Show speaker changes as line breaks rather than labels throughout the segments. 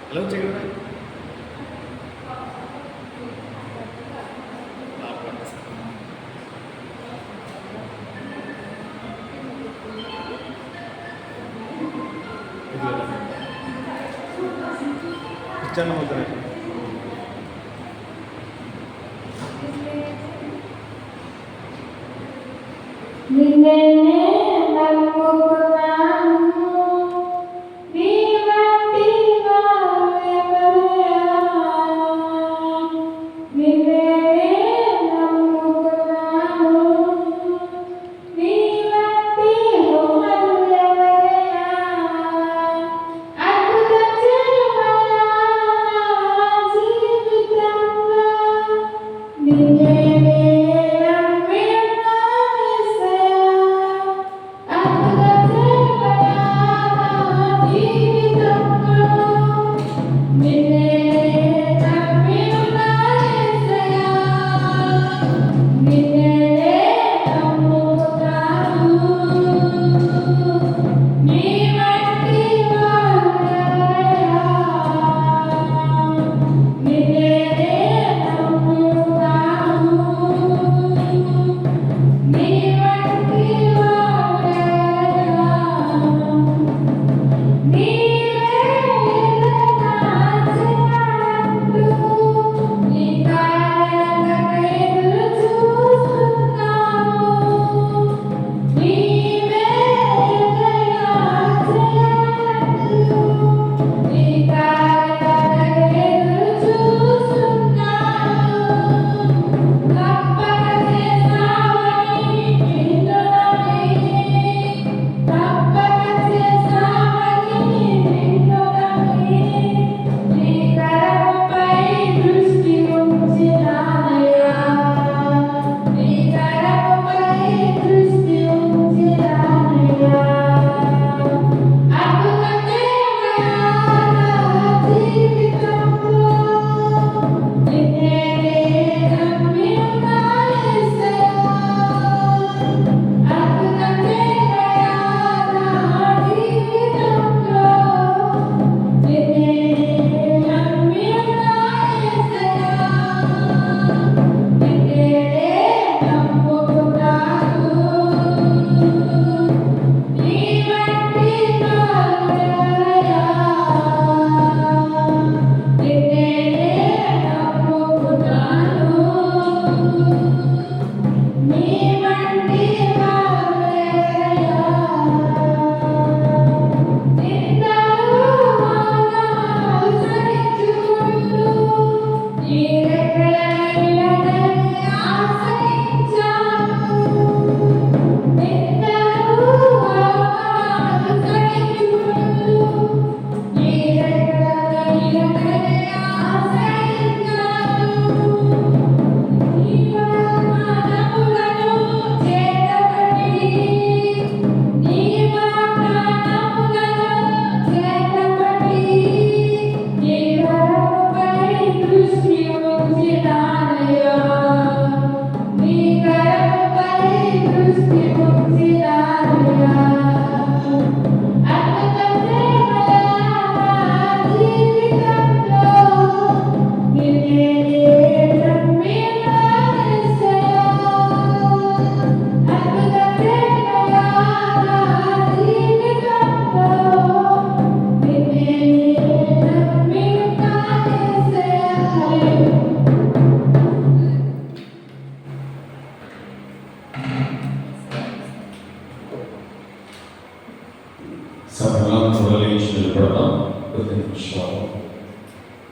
Hello చేయగలరా? ఇచ్చాను అవుతాయి.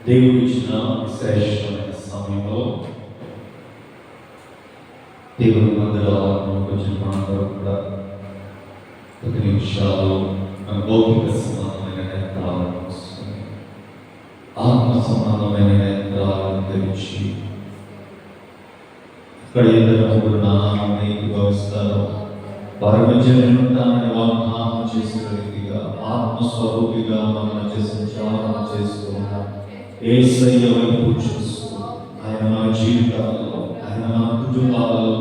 దేవుడు ఇచ్చిన విశేషమైన సమయంలో దేవుని మందిరాలను కొంచెం మనందరూ కూడా కొద్ది నిమిషాలు మన భౌతిక సంబంధమైన నేత్రాలను మూసుకొని ఆత్మ సంబంధమైన నేత్రాలను తెరిచి ఇక్కడ ఎందరూ నానాన్ని గౌరవిస్తారో వారి మధ్య నేను ఉంటానని వాగ్దానం చేసిన రీతిగా ఆత్మస్వరూపిగా మన మధ్య సంచారం చేస్తూ ఉన్నాం. యేసయ్య వైపు చూస్తూ ఆయన మన జీవితాలలో, ఆయన మన కుటుంబాలలో,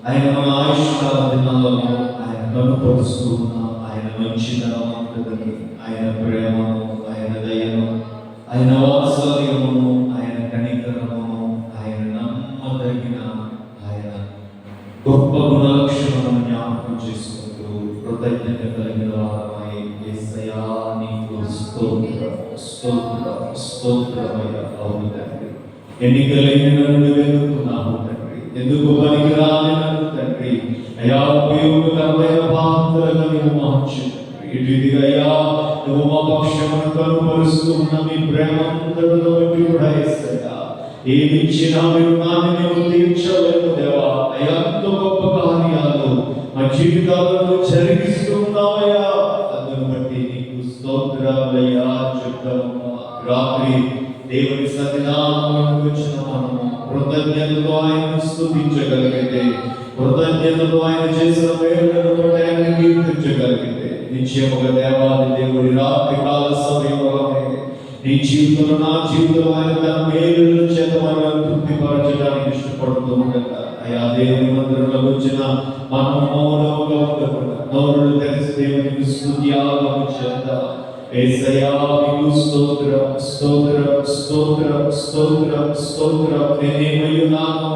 ఆయన మన ఆయుష్కాల దినాలలో ఆయన కనుపరుస్తూ ఉన్నాం. ఆయన మంచితనమంతని, ఆయన ప్రేమను, ఆయన దయను, ఆయన వాత్సల్యమును, ఆయన కనికరమును, ఆయన నమ్మదగిన ఆయన గొప్ప గుణలక్షణములను జ్ఞాపకం చేసుకుంటూ కృతజ్ఞత కలిగిన వారమై యేసయ్యా నీకు స్తోత్రం స్తోత్రం స్తోత్రమయ్యా. అవును తండ్రి, ఎన్నికలైన నన్ను వెతుకున్నావు తండ్రి, ఎందుకు పనికిరాని నన్ను తండ్రి అయా ఉపయోగకరమైన పాత్రగా నీవు మార్చు తండ్రి. ఇటుదిగా అయ్యా నువ్వు మా పక్షమును కనుపరుస్తూ ఉన్న మీ ప్రేమంతటిలో బట్టి కూడా యేసయ్యా ఏమిచ్చినా మీరు నాన్ని తీర్చలేదు దేవా. అయ్యా ఎంతో గొప్ప కార్యాలు మా జీవితాలను జరిగిస్తున్నావయ్యా. అందును బట్టి నీకు స్తోత్రాలయ్యా చెప్తామమ్మా. రాత్రి దేవుని సన్నిధానంలోకి వచ్చిన మనము కృతజ్ఞతతో ఆయనను స్తుతించగలిగితే, కృతజ్ఞతతో ఆయన చేసిన మేలులను బట్టి ఆయన కీర్తించగలిగితే నిశ్చయముగా దేవాది దేవుడి రాత్రి కాల సమయంలోనే నీ జీవితంలో నా జీవితంలో ఆయన తన మేలుల చేత మనల్ని తృప్తిపరచడానికి ఇష్టపడుతూ ఉండగా అయా దేవుని మందిరంలో వచ్చిన మనం మౌనముగా ఉండకుండా నోరులు తెలిసి దేవునికి స్తుతి ఆరాధన చేద్దాం. యేసయ్యా నీకు స్తోత్రం స్తోత్రం స్తోత్రం స్తోత్రం స్తోత్రం. నేనేమై ఉన్నాను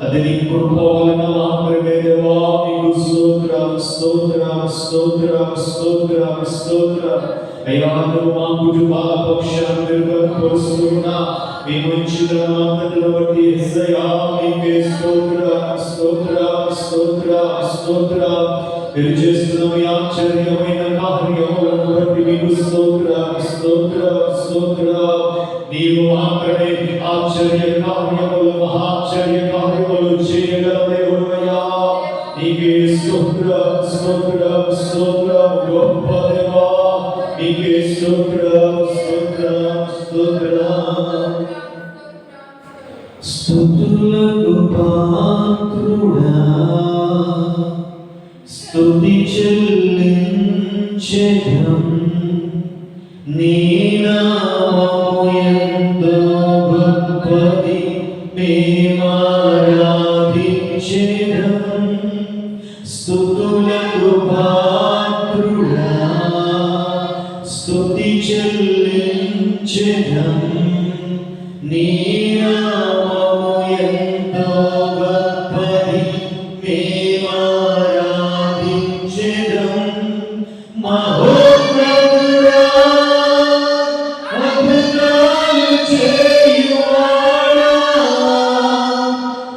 అది నీ కృప వలన మాత్రమే దేవా. నీకు స్తోత్రం స్తోత్రం స్తోత్రం స్తోత్రం స్తోత్రం. అయ్యా నువ్వు మా కుటుంబాల పక్షాన్ని మెరుగుపరుస్తున్నా మీ మంచితనం అంతటిని బట్టి యేసయ్యా నీకే స్తోత్రం స్తోత్రం స్తోత్రం స్తోత్రం. మీరు చేస్తున్న మీ ఆశ్చర్యమైన కార్యములను బట్టి మీకు స్తోత్రం స్తోత్రం స్తోత్రం. నీవు మాత్రమే ఆశ్చర్య కార్యములు మహాశ్చర్య కార్యములు చేయగల దేవుడయ్యా. నీకే స్తోత్రం స్తోత్రం స్తోత్రం. గొప్ప దేవా నీకే స్తోత్రం స్తోత్రం స్తోత్రం. స్తుతులకు పాత్రుడా స్తుతి చెల్లించెదం. నీ నామము ఎంతో గొప్పది మేమారాధించెదం. స్తుతులకు పాత్రుడా స్తుతి చెల్లించెదం. నీ నామము ఎంతో గొప్పది మేమారాధించెదం. మహోన్నతుడా అద్భుతాలు చేయువాడా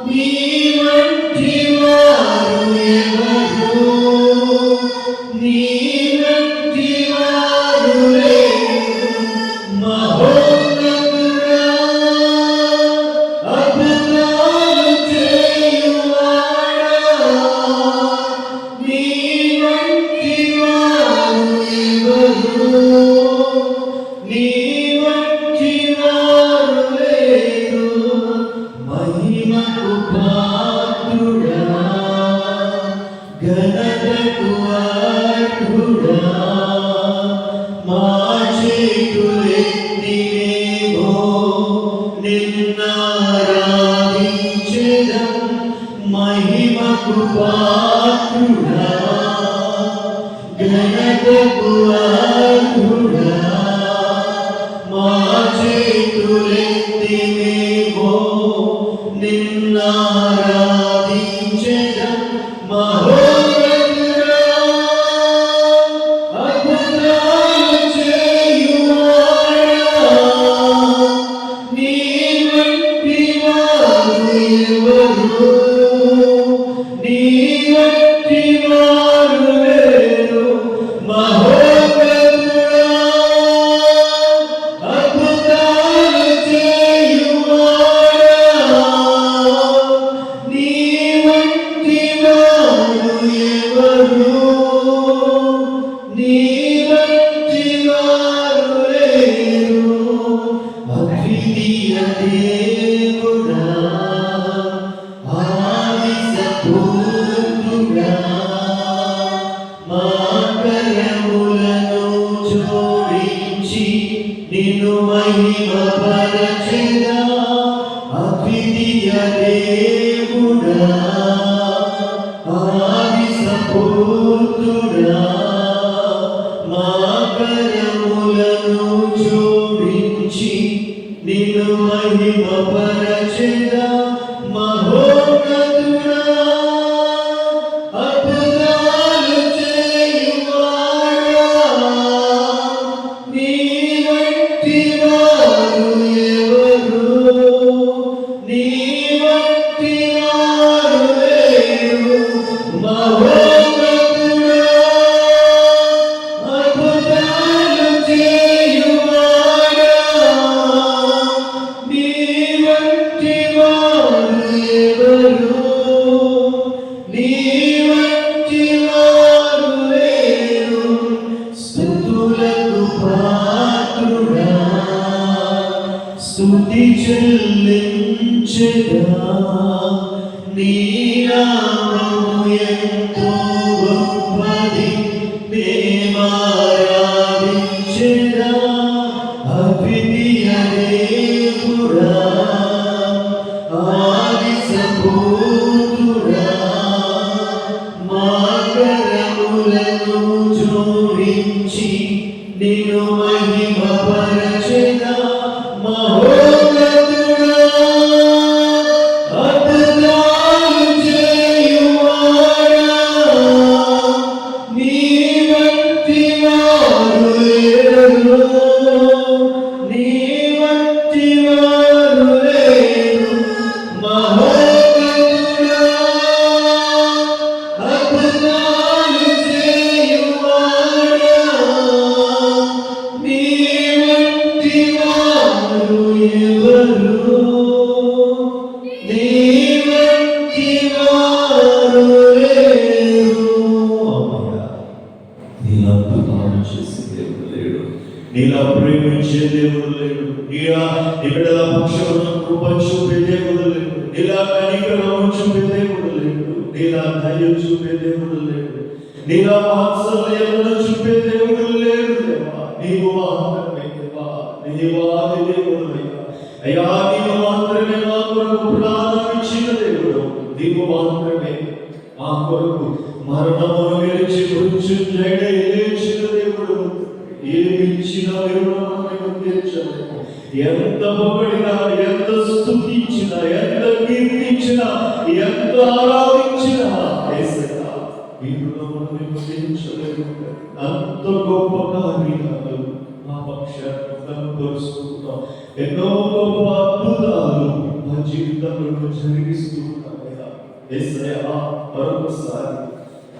నీ వంటి వారు ఎవరు? నీ వంటి వారు లేరు. మహోన్నతుడా అద్భుతాలు చేయువాడా నీ వంటి వారు ఎవరు? నీ వంటి వారు లేరు. మహిమకు పాత్రుడా ఘనతకు అర్హుడా మా చేతులెత్తినేమో నిన్నారాధించెదం. మహిమకు పాత్రుడా ఘనతకు అర్హుడా మా చేతులెత్తినేమో నిన్నారాధించెదం. మహోన్నతుడా అద్భుతాలు చేయువాడా నీ వంటి వారు ఎవరు? నీ వంటి వారు లేరు. మహోన్నతుడా అద్భుతాలు చేయువాడా నీ వంటి వారు ఎవరు? నీ వంటి వారు లేరు. అద్వితీయ దేవుడా ఆది సంపూర్ణుడా మహిమపరచెదా అద్వితీయ దేవుడా ఆది సంపూర్ణుడా మా కరములను జోడించి నిన్ను మహిమపరచెదా మహోన్నతుడా అద్భుతాలు చేయువాడా నీ వంటి వారు ఎవరు నీ వంటి వారు లేరు మహోన్నతుడా అద్భుతాలు చేయువాడా నీ వంటి వారు ఎవరు నీ వంటి వారు లేరు స్తుతులకు పాత్రుడా స్తుతి చెల్లించెదా నీ నామము ఎంతో గొప్పది మేమారాధించెదా అద్వితీయ దేవుడా ఆది సంపూర్ణుడా మా కరములను జోడించి నిన్ను మహిమపరచెదా మహోన్నతుడా అద్భుతాలు చేయువాడా నీ వంటి వారు లేరు నీ వంటి వారు లేరు మహోన్నతుడా అద్భుతాలు చేయువాడా నీ వంటి వారు ఎవరు నీ వంటి వారు లేరు నీలా అద్భుతాలు చేసే దేవుడు లేడు నీలా ప్రేమించే దేవుడు లేడు నీలా నీ బిడ్డల పక్షమున కృప చూపే దేవుడు లేడు నీలా కనికరం చూపే దేవుడు లేడు నీలా దయ చూపే దేవుడు లేడు నీలా వాత్సల్యమును చూపే దేవుడు లేడు దేవా నీవు మాత్రమే దేవా నీవాది దేవుడు అయ్యా నీవు మాత్రమే మా కొరకు ప్రాణం ఇచ్చిన దేవుడు నీవు మాత్రమే మా కొరకు మరణమును గెలిచి మృత్యుంజయుడై లేచిన దేవుడు ఏమి ఇచ్చినా విరుణము తీర్చలేము ఎంత పొగిడినా ఎంత స్తుతించినా ఎంత కీర్తించినా ఎంత ఆరాధించినా యేసయ్యా ఈ రుణమును మేము తీర్చలేము అంత గొప్ప కార్యాలు మా పక్షాన్ని కనపరుస్తున్నాం ఎన్నో గొప్ప అద్భుతాలు మా జీవితంలో జరిగిస్తున్నాయా యేసయ్యా మరొకసారి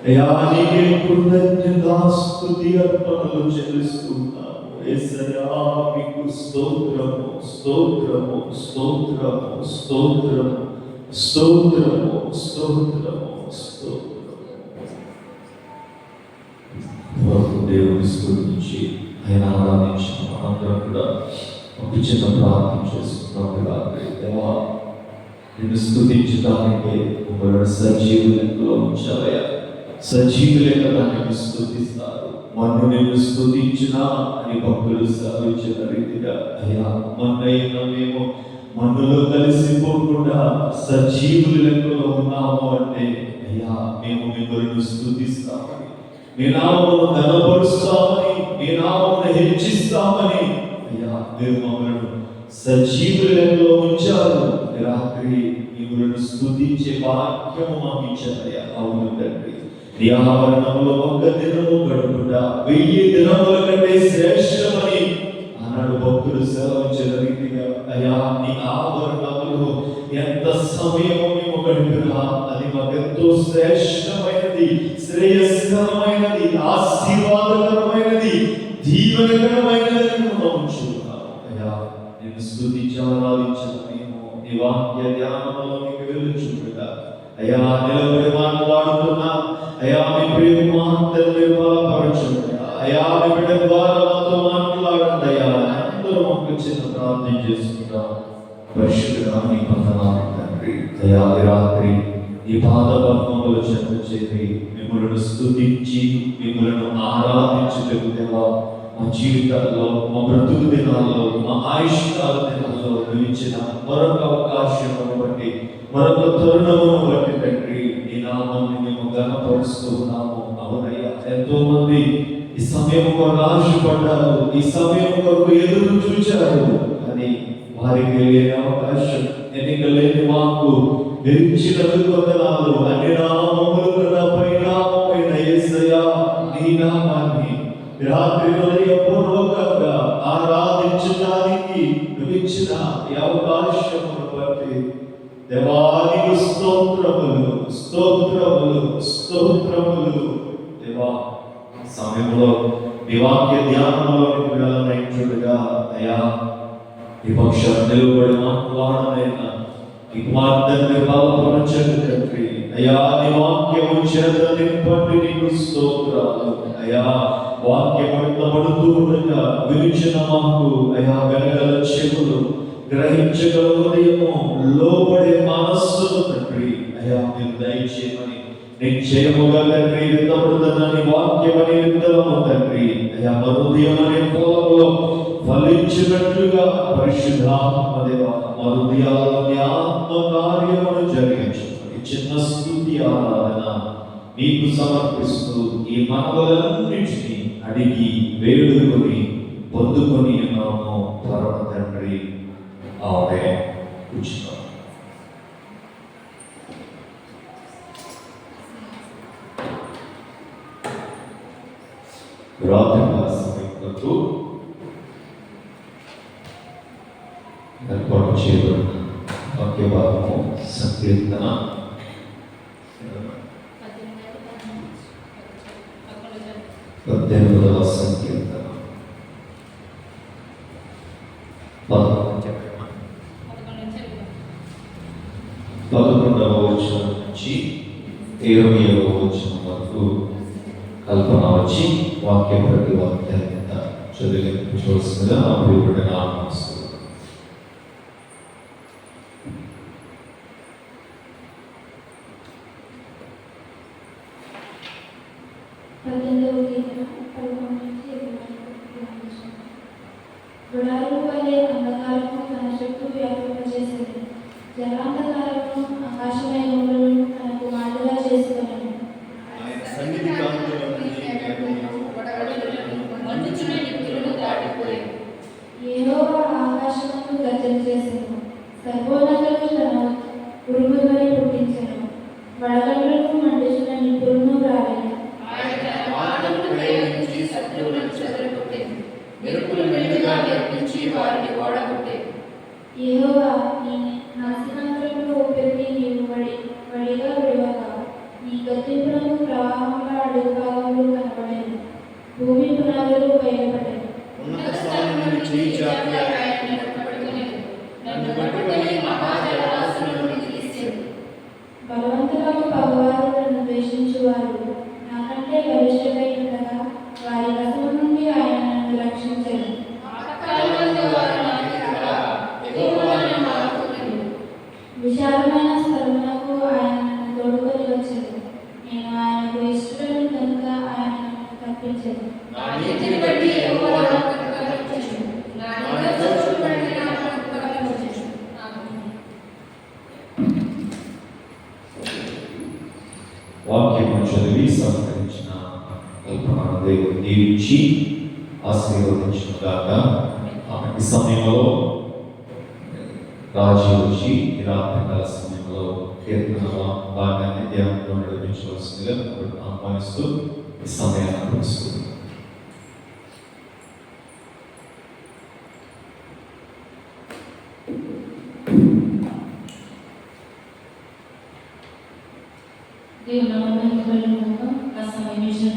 అయ్యా నీకే కృతజ్ఞతాస్తుతి అర్పణలు చెల్లిస్తున్నాము యేసయ్యా మీకు స్తోత్రము స్తోత్రము స్తోత్రము స్తోత్రము స్తోత్రము స్తోత్రము స్తోత్రము దేవుని స్తుతించి ఆయన ఆరాధించిన మనందరం కూడా ఒక చిన్న ప్రార్థన చేసుకున్నాం కదా దేవా నిన్ను స్తుతించడానికి ఒకవేళ సజీవులెందులో ఉంచావయ్యా సజీవులైన దాన్ని స్తుతిస్తారు మన్ను నిన్ను స్తుతించినా అని భక్తులు సెలవించిన రీతిగా అయ్యా మన్నైన మేము మన్నులో కలిసిపోకుండా సజీవుల లెక్కలో ఉన్నాము అంటే అయ్యా మేము మిమ్మల్ని స్తుతిస్తామని మీ నామమును ఘనపరుస్తామని మీ నామమును హెచ్చిస్తామని అయ్యా మీరు మమ్మల్ని సజీవులలో ఉంచారు రాత్రి మిమ్మల్ని స్తుతించే భాగ్యము మాకు ఇచ్చారయ్యా అవును తండ్రి నీ ఆవరణంలో ఒక దినము గడుపుట 1000 దినముల కంటే శ్రేష్టమని ఆనాడు భక్తులు సెలవించిన రీతిగా అయ్యా నీ ఆవరణంలో ఎంత సమయము మేము గడిపినా అది మాకు ఎంతో శ్రేష్టమైనది శ్రేయస్కరమైనది ఆశీర్వాదకరమైనది దీవెనకరమైనది నమ్ముచున్నాము అయ్యా నిన్ను స్తుతించి ఆరాధించిన మేము నీ వాక్య ధ్యానంలోనికి వెళ్ళుచుండగా అయ్యా నిలబడి మాట్లాడుతున్నా అయ్యా మీ ప్రేమ మాటలు బలపరచుండగా అయ్యా మీ బిడ్డ ద్వారా మాతో మాట్లాడండి అయ్యా అందరూ ఒక చిన్న ప్రార్థన చేసుకుంటాం పరిశుద్ధుడా నీ వందనాలు తండ్రి అయ్యా రాత్రి ఈ పాద పద్మముల చెంత చేరి మిమ్మల్ని స్తుతించి మిమ్మల్ని ఆరాధించుటకు దేవా మా జీవితాల్లో, మా బ్రతుకు దినాల్లో, మా ఆయుష్కాల దినాల్లో ఇచ్చిన మరొక అవకాశమును బట్టి, మరొక తరుణమును బట్టి తండ్రి ఈ నామాన్ని మేము ఘనపరుస్తూ ఉన్నాము. అవునయ్యా, ఎంతో మంది ఈ సమయం కొరకు ఆశపడ్డారు, ఈ సమయం కొరకు ఎదురు చూచారు. అని వారికి లేని అవకాశం, ఎన్నిక లేని మాకు ఇచ్చినందుకు వందనాలు. అన్ని నామములు కన్నా పరిణామమైన యేసయ్యా, నీ నామాన్ని రాత్రి హృదయపూర్వకంగా ఆరాధించడానికి ఇచ్చిన ఈ అవకాశమును బట్టి దేవానికి స్తోత్రములు, స్తోత్రములు, స్తోత్రములు. దేవా, సమయంలో నీ వాక్య ధ్యానంలోకి వెళ్ళనైనట్లుగా అయ్యా ఈ పక్షం నిలబడి మాట్లాడనైనా ఈ కుమార్తెని బలపరచండి తండ్రి. అయ్యా, నీ వాక్యము చేత నింపండి. నీకు స్తోత్రాలు అయ్యా. వాక్యం పడుతూ ఉండగా విరిచిన మాకు అయ్యా వెనగల చెవులు, గ్రహించగల హృదయము, లోబడే మనస్సును తండ్రి అయ్యా మీరు దయచేయమని నిశ్చయముగా తండ్రి విత్తబడుతుందని వాక్యమని విత్తలము తండ్రి అయ్యా మా హృదయం అనే పొలంలో ఫలించినట్లుగా పరిశుద్ధాత్మ దేవ మా హృదయాలని ఆత్మ కార్యమును జరిగించమని చిన్న స్తుతి ఆరాధన మీకు సమర్పిస్తూ ఈ మనవలన్నింటినీ అడిగి వేడుకొని పొందుకొని ఉన్నాము పరమ తండ్రి. ఆమేన్. కూర్చున్నాం. ప్రార్థన సమయంలో ఏర్పాటు చేయబడిన వాక్య భాగము సంకీర్తన 18వ సంకీర్తన 11వ వచనం నుంచి 20వ వచనం వరకు కల్పన వచ్చి వాక్య ప్రతి వాక్యాన్ని చదివించవలసిందిగా నా ప్రియుడిని ఆహ్వానిస్తున్నాను.
గుడాలు వలె అంధకారము తన చుట్టూ వ్యాపింపజేసింది. జలాంధకారము ఆకాశమేఘములను తనకు మాటగా చేసుకున్నాను. యెహోవా ఆకాశమును గర్జన చేసెను, సర్వోన్నతులు తన ఉరుముధ్వని పుట్టించెను. వడగండ్లను మండుచున్న నిప్పులను రాలెను. యెహోవా, నీ నాసికాంతరంలో ఊపిరిని నీవు వడిగా విడవగా, నీ గద్దింపులకు ప్రవాహంలో అడుగు భాగంలో కనబడెను. భూమి పునాదులు బయలుపడెను. బలవంతులకు పగవారు నన్ను ద్వేషించువారు నాకంటే బలిష్ఠులై ఉండగా, వారి వశము నుండి ఆయన నన్ను రక్షించెను. విశాలమైన స్థలమునకు ఆయన నన్ను తోడుకొని వచ్చెను. నేను ఆయనకు ఇష్టడను కనుక ఆయన నన్ను తప్పించెను.
వాక్యము చదివి సహకరించిన కల్పన దేవుడు దీవించి ఆశీర్వదించిన గాక. ఈ సమయంలో రాజు వచ్చి ఈ రాత్రికాల సమయంలో కీర్తన భాగాన్ని ధ్యానంలో నడిపించవలసిందిగా ఆహ్వానిస్తూ ఈ సమయాన్ని అనుభవిస్తుంది.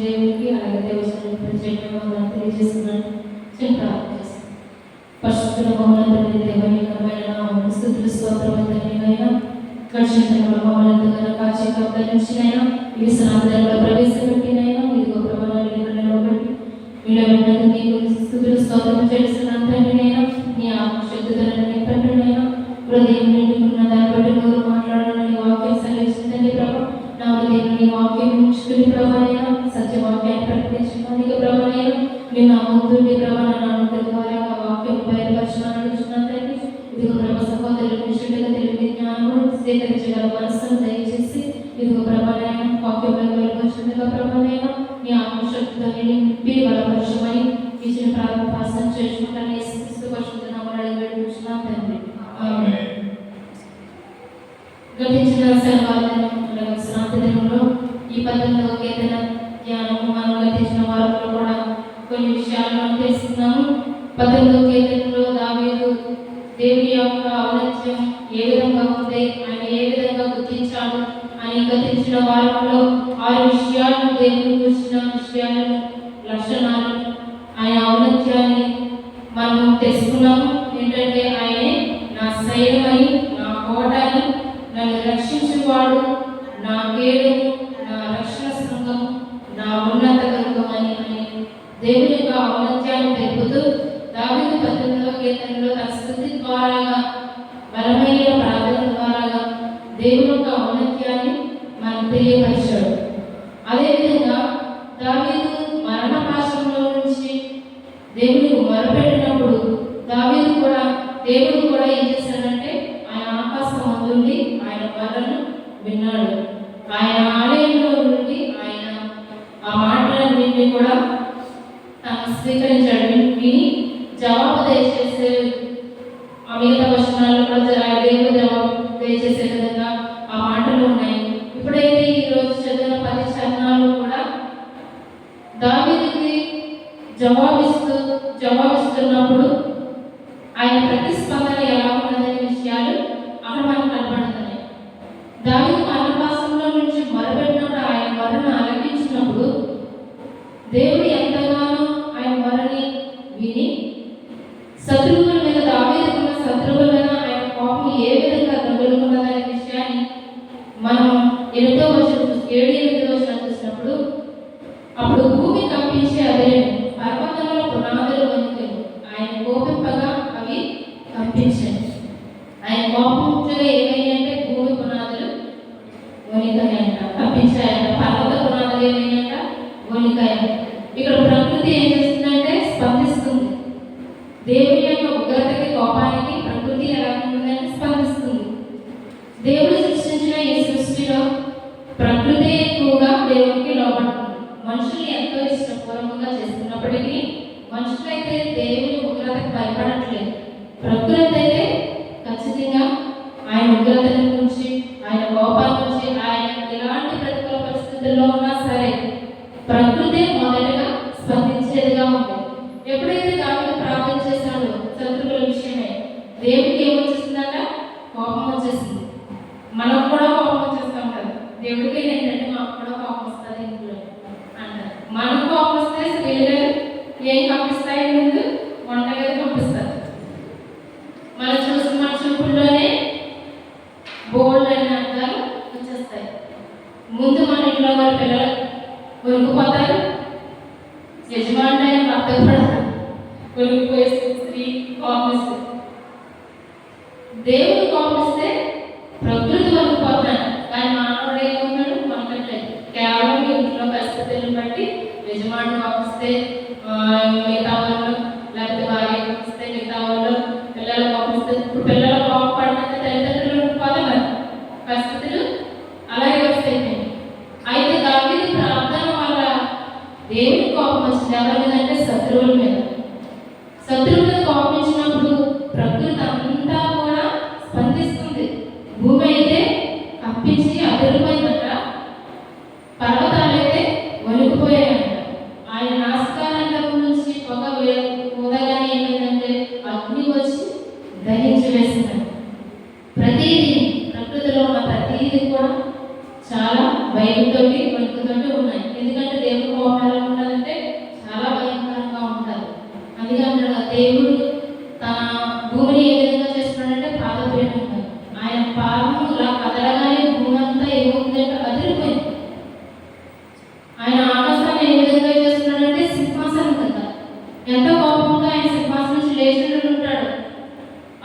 దేవుడికి అలాగే దేవస్థానం ప్రత్యేకంగా తెలియజేస్తున్నాను. పరిశుద్ధ మహోన్నతుడైన దేవనీకమైన నామమునకు స్తుతులు స్తోత్రములు తండ్రినైనా. గడిచిన మమ్మల్ని కాచి కాపాడించినైనా ఈ సనాతనంలో ప్రవేశపెట్టినైనా ఇదిగో ప్రమాణాలు బట్టి మీలో విన్నది నీకు స్తుతులు స్తోత్రం చేస్తున్నాను తండ్రినైనా. నీ ఆత్మశక్తులను నింపట్టునైనా హృదయం నిండుకున్న దాన్ని బట్టి నోరు మాట్లాడాలని వాక్యం సెలవిస్తుందండి ప్రభా. నా హృదయం నీ వాక్యం ఉంచుకుని ప్రభానైనా సత్యవాక్యాన్ని ప్రకటించడానికి ప్రభానైనా నేను నమ్ముతుంటే ప్రభా నా నోటి ద్వారా ఆ వాక్యం బయలుపరచమని అడుగుతున్నాను తండ్రి. ఇదిగో ప్రభా సహోదరులు నిష్ఠులుగా తెలివి జ్ఞానము స్వీకరించగల మనస్సును దయచేసి ఇదిగో ప్రభానైనా వాక్యం బయలుపరచుండగా ప్రభానైనా నీ ఆత్మశక్తితో నింపి బలపరచమని ఇచ్చిన ప్రార్థన చేసుకుంటాను. యేసుక్రీస్తు పరిశుద్ధ నామమున అడిగి వేడుకుంటున్నాను తండ్రి. ఆమేన్. గతించిన శనివారం శ్రాంతి దినంలో ఈ 18వ కీర్తన ధ్యానము మనం గతించిన వారంలో కూడా కొన్ని విషయాలు మనం తెలుసుకున్నాము. 18వ కీర్తనలో దావీదు దేవుని యొక్క ఔన్నత్యం ఏ విధంగా ఉంది, ఆయన ఏ విధంగా గుర్తించాడు అని గతించిన వారంలో 6 విషయాలను దేవుని గురించిన విషయాలను లక్షణాలు ఆయన ఔన్నత్యాన్ని మనం తెలుసుకున్నాము. ఏంటంటే ఆయనే నా శైలమని, నా కోటని, నన్ను రక్షించేవాడు, నా కేడము, నా రక్షణ శృంగము, నా ఉన్నత దుర్గమని అని దేవుని యొక్క ఔన్నత్యాన్ని తెలుపుతూ దావీదు 18వ కీర్తనలో తన స్తుతి ద్వారాగా బలమైన ప్రార్థన ద్వారాగా దేవుని యొక్క ఔన్నత్యాన్ని మనకు తెలియపరిచాడు. అదేవిధంగా దావీదు మరణ పాశంలో నుంచి దేవునికి మొరపెట్టినప్పుడు దేవుడు కూడా ఏం చేశాడంటే ఆయన ఆకాశం అందుండి ఆయన మొరను విన్నాడు. ఆయన ఆలయంలో నుండి ఆయన ఆ మాటలన్నింటినీ కూడా స్వీకరించాడు. విని జవాబు దయచేసే ఆ మిగతా వచనాల్లో కూడా దేవుడు జవాబు దయచేసే విధంగా ఆ మాటలు ఉన్నాయి. ఇప్పుడైతే ఈరోజు చదివిన 10 చరణాలు కూడా దావీదుకి జవాబిస్తున్నప్పుడు ఆయన ప్రతిస్పందన ఎలా ఉన్నదనే విషయాలు అక్కడ మనకు కనబడుతున్నాయి. దావీదు మరణపాసంలో నుంచి మొరపెట్టినప్పుడు ఆయన మొరను ఆలకించినప్పుడు దేవుడు ఎంతగానో ఆయన మొరని విని శత్రువుల మీద దావీదుకున్న శత్రువుల మీద ఆయన కోపం ఏ విధంగా రగులుకున్నదనే విషయాన్ని మనం 8వ వచనం 7-8వ వచనం చూసినప్పుడు అప్పుడు భూమి కంపించే అదే పర్వతంలో పునాదులు వణికెను, ఆయన కోపింపగా అవి కంపించాయి. ఆయన కోపించగా ఏమైనాయంటే భూమి పునాదులు వణికాయంట, కంపించాయంట. పర్వత పునాదులు ఏమైనాయంట వణికాయంట. ఇక్కడ ప్రకృతి ఏం చేస్తుందంటే స్పందిస్తుంది. దేవుని యొక్క ఉగ్రతకి కోపానికి ప్రకృతి ఎలా ఉంటుందంటే స్పందిస్తుంది. దేవుడు సృష్టించిన ఈ సృష్టిలో ప్రకృతి ఎక్కువగా దేవునికి లోపడుతుంది. మనుషులు ఎంతో ఇష్టపూర్వకంగా చేస్తున్నప్పటికీ మనుషులైతే దేవుని ఉగ్రతకు భయపడట్లేదు. ప్రకృతి అయితే ఖచ్చితంగా ఆయన ఉగ్రత నుంచి, ఆయన కోపాల నుంచి, ఆయన ఎలాంటి ప్రతికూల పరిస్థితుల్లో ఉన్నా సరే ప్రకృతి మొదటగా స్పందించేదిగా ఉంది. ఎప్పుడైతే దావీదు ప్రార్థన చేశాడో శత్రువుల విషయమే దేవుడికి ఏమొచ్చేసిందంట? కోపం వచ్చేసింది. మనకు కూడా కోపం వచ్చేస్తాం కదా. దేవుడికి ఏంటంటే మాకు కూడా కోపం వస్తుంది ఇంట్లో అంటారు. మనకు కోపం వస్తే స్త్రీలు ఏం పంపిస్తాయి? ముందు వంటగది పంపిస్తారు. మనం మన చూపుల్లోనే బోల్డ్ అనే అర్థాలు వచ్చేస్తాయి. ముందు మన ఇంట్లో వాళ్ళ పిల్లలు కొనుక్కుపోతారు, యజమాని అయిన భర్త కూడా కొనుక్కుపోయే స్త్రీ కోపిస్తుంది. దేవుడు కోపిస్తే ప్రకృతి వణికిపోతాడు, కానీ మానవుడు ఏమవుతాడు? వణకట్లేదు. కేవలం ఇంట్లో పరిస్థితులను బట్టి యజమాని కోపిస్తే మిగతా వాళ్ళు, లేకపోతే భార్య కోపిస్తే మిగతా వాళ్ళు, పిల్లలు కోపిస్తే ఇప్పుడు పిల్లలు కోపపడినాక తల్లిదండ్రులు వణికిపోతారు. పరిస్థితులు అలాగే వస్తాయి. అయితే దావీదు ప్రార్థన వల్ల దేవుని కోపం వచ్చింది. ఎవరి మీద అంటే శత్రువుల మీద. శత్రువుల మీద కోపించినప్పుడు ప్రకృతి అంతా కూడా స్పందిస్తుంది. భూమి అయితే కంపించి అదిరిపోయిందట, పర్వతాలైతే వణికిపోయాయంట. ఆయన నాసికారంగం నుంచి పొగ ఊదగానే ఏమైందంటే అగ్ని వచ్చి దహించి వేసిందంట. ప్రతిదీ ప్రకృతిలో ఉన్న ప్రతిదీ కూడా చాలా భయంతోటి వణుకుతోటి ఉన్నాయి. ఎందుకంటే దేవుడి కోపం ఎలా ఉంటుందంటే చాలా భయంకరంగా ఉంటుంది. అందుకే అంటాడు దేవుడు తన భూమిని ఏ విధంగా చేస్తున్నాడంటే పాదపీఠంగా. ఆయన పాదము ఇలా కదలగానే భూమి అంతా ఏమవుతుందంటే అదిరిపోయింది. ఆయన ఆకాశాన్ని ఏ విధంగా చేస్తున్నాడంటే సింహాసనం కదా. ఎంత కోపంగా ఆయన సింహాసనం నుంచి లేచినట్టు ఉంటాడు.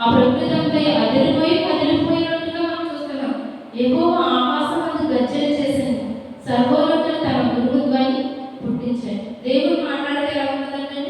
ఆ ప్రకృతి అంతా అదిరిపోయి కదిలిపోయినట్టుగా మనం చూస్తున్నాం. యెహోవా ఆకాశం అందు గర్జన చేసింది, సర్వోన్నతుడు తన గురువు ధ్వని పుట్టించాడు. దేవుడు మాట్లాడితే ఎలా ఉంటుందంటే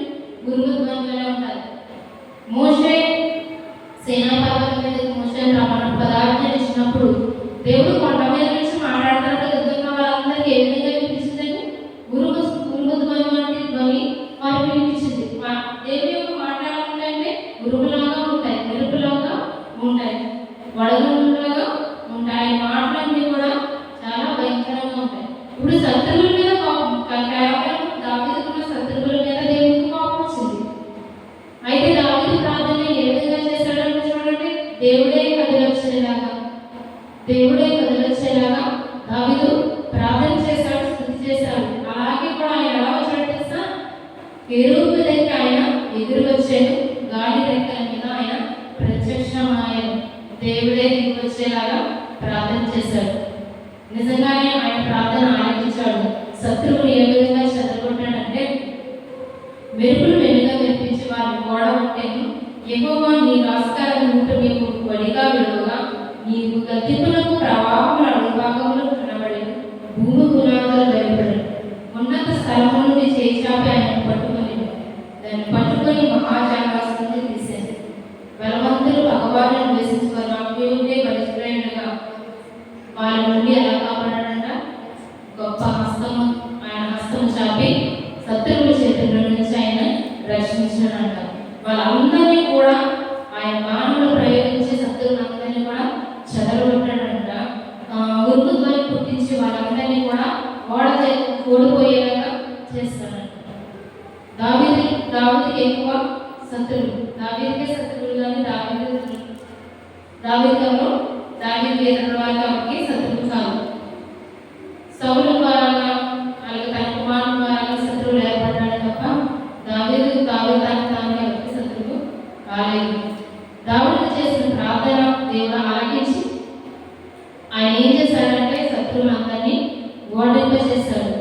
కెరూబు దగ్గర ఆయన ఎదురు వచ్చాడు, గాలి రెక్కల మీద ఆయన ప్రత్యక్షమాయను. దేవుడే దిగి వచ్చేలాగా ప్రార్థన చేశాడు. నిజంగానే ఆయన ప్రార్థన ఆలకించాడు. శత్రువుని ఏ విధంగా చెదరగొట్టాడంటే, మెరుపులు వెనుక మెరిపించి వారిని ఓడగొట్టాను. యెహోవా నీ నమస్కారం ఉంటూ నీకు వడిగా విడువగా, నీకు గద్దింపులకు ప్రవాహముల అడుగుభాగములు కనబడి భూమి పునాదులు భయపడను. ఉన్నత స్థలము నుండి చేచాపి ఆయన పట్టుకొని దాన్ని పట్టుకొని మహాజానవాసుని తీశాను. బలవంతులు భగవాను ద్వేషించుకొని అప్పుడే బలిష్ఠులైనగా వారి నుండి ఎలా కాపాడాడంట? గొప్ప హస్తము, ఆయన హస్తము చాపి శత్రువుల చేతుల నుంచి ఆయన రక్షించాడంట. వాళ్ళందరినీ కూడా ఆయన బాణములు ప్రయోగించి శత్రువులందరినీ కూడా చెదరగొట్టాడంట. ఉరుకు ధ్వని పుట్టించి వాళ్ళందరినీ కూడా ఓడిపోయేలాగా చేస్తాడంట. దావీదుకి ఎక్కువ శత్రువులు, దావీదుకే శత్రువులు కానీ దావీదు ఎదురు వారికి శత్రువులు కాదు. సౌలు ద్వారా అలాగే తన కుమారుల ద్వారా శత్రువులు ఏర్పడ్డాడు తప్ప దావీదు తాను ఎవరికి శత్రువు కాలేదు. దావీదు చేసిన ప్రార్థన దేవుడు ఆలకించి ఆయన ఏం చేశాడంటే శత్రువులందరినీ ఓడింపచేశాడు.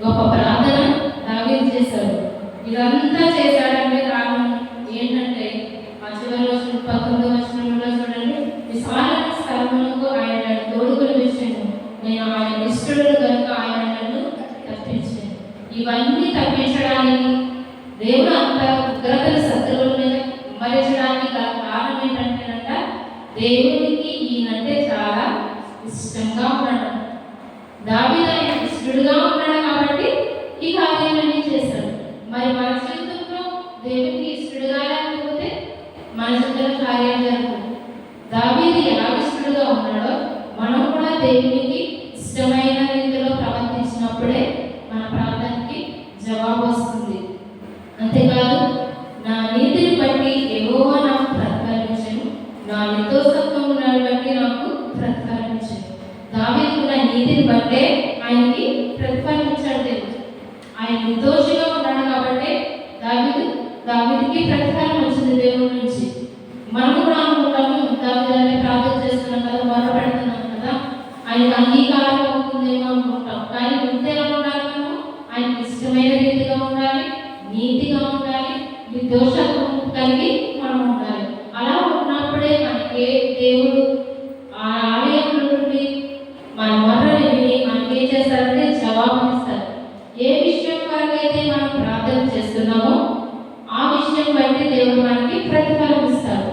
గొప్ప ప్రార్థన దావీదు చేశాడు. ఇదంతా చేశాడంటే కారణం ఏంటంటే ఆ చివరి వచనం 19వ వచనంలో చూడండి, విశాలమైన స్థలములకు ఆయన తోడుకుని వచ్చాను, నేను ఆయన ఇష్టడు కనుక ఆయన నన్ను తప్పించాను. ఇవన్నీ తప్పించడానికి దేవుడు అంత ఉగ్రతల శత్రువుల మీద కుమ్మరించడానికి గల కారణం ఏంటంటేనంట, దేవుడికి ఈయనంటే చాలా ఇష్టంగా ఉన్నాడు. దావీదు ఆయన ఇష్టడుగా ఉన్నాడు కాబట్టి ఈ కార్యాలన్నీ చేశాడు. మరి మన జీవితంలో దేవుడికి ఇష్టడుగా లేకపోతే మన జీవితంలో కార్యాలు జరగవు. దావీదు ఎలా ఇష్టడుగా ఉన్నాడో మనం కూడా దేవునికి ఇష్టమైన రీతిలో ప్రవర్తించినప్పుడే మన ప్రార్థనకి జవాబు వస్తుంది. అంతేకాదు, నా నీతిని బట్టి యెహోవా నాకు ప్రతిఫలించెను, నా నిర్దోషత్వము బట్టి నాకు ప్రతిఫలించెను. దావీదు నా నీతిని బట్టే ఆయనకి ప్రతిఫలించాడు దేవుడు. ఆయన నిర్దోషిగా ఉన్నాడు కాబట్టి దావీదుకి ప్రతిఫలం వచ్చింది దేవుడి నుంచి. మనం కూడా అనుకుంటాము, దావీదు ప్రార్థన చేస్తున్నాం కదా, మొర పెడుతున్నాం కదా, ఆయనకు అంగీకారం అవుతుందేమో అనుకుంటాం. కానీ ముందు ఎలా ఉండాలి? మనము ఆయనకి ఇష్టమైన రీతిగా ఉండాలి, నీతిగా ఉండాలి, నిర్దోషత్వం కలిగి మనం ఉండాలి. అలా ఉన్నప్పుడే మనకి దేవుడు ఆ ఆలయంలో నుండి మన మొర్రని విని మనకి ఏం చేస్తారంటే జవాబు ఇస్తారు. ఏ విషయం కొరకైతే మనం ప్రార్థన చేస్తున్నామో ఆ విషయం బట్టి దేవుడు మనకి ప్రతిఫలం ఇస్తాడు.